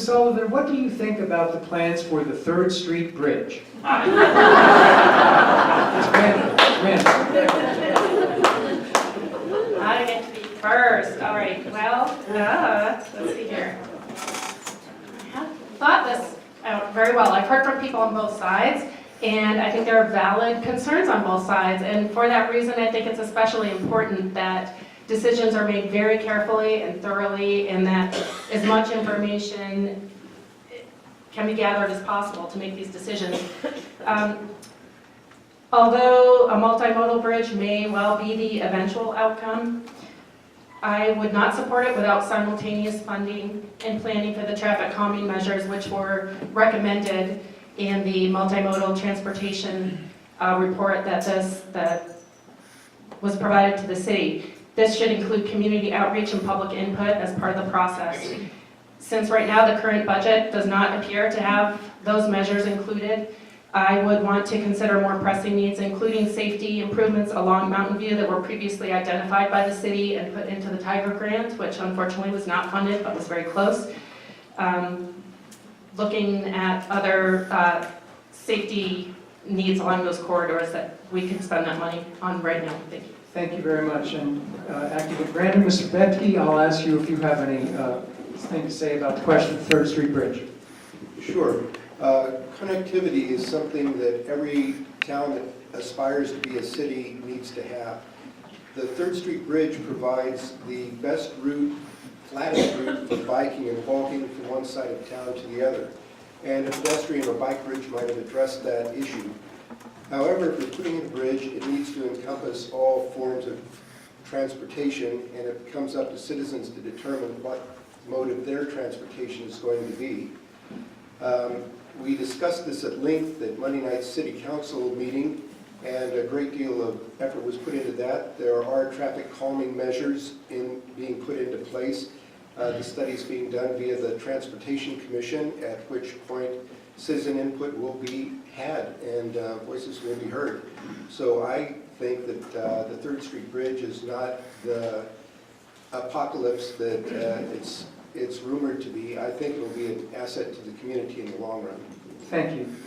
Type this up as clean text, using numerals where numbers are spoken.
Sullivan, what do you think about the plans for the 3rd Street Bridge? Randall. I get to be first. All right. Well, let's see here. I have thought this out very well. I've heard from people on both sides, and I think there are valid concerns on both sides. And for that reason, I think it's especially important that decisions are made very carefully and thoroughly, and that as much information can be gathered as possible to make these decisions. Although a multimodal bridge may well be the eventual outcome, I would not support it without simultaneous funding and planning for the traffic calming measures which were recommended in the multimodal transportation report that was provided to the city. This should include community outreach and public input as part of the process. Since right now the current budget does not appear to have those measures included, I would want to consider more pressing needs, including safety improvements along Mountain View that were previously identified by the city and put into the Tiger Grant, which unfortunately was not funded but was very close. Looking at other safety needs along those corridors that we can spend that money on right now. Thank you. Thank you very much. And acting with Brandon, Mr. Betke, I'll ask you if you have any thing to say about the question of the 3rd Street Bridge. Sure. Connectivity is something that every town that aspires to be a city needs to have. The 3rd Street Bridge provides the best route, flattest route for biking and walking from one side of town to the other. And a pedestrian or bike bridge might have addressed that issue. However, if we're putting in a bridge, it needs to encompass all forms of transportation, and it comes up to citizens to determine what mode of their transportation is going to be. We discussed this at length at Monday night's City Council meeting, and a great deal of effort was put into that. There are traffic calming measures being put into place. The study is being done via the Transportation Commission, at which point citizen input will be had and voices will be heard. So I think that the 3rd Street Bridge is not the apocalypse that it's rumored to be. I think it will be an asset to the community in the long run. Thank you.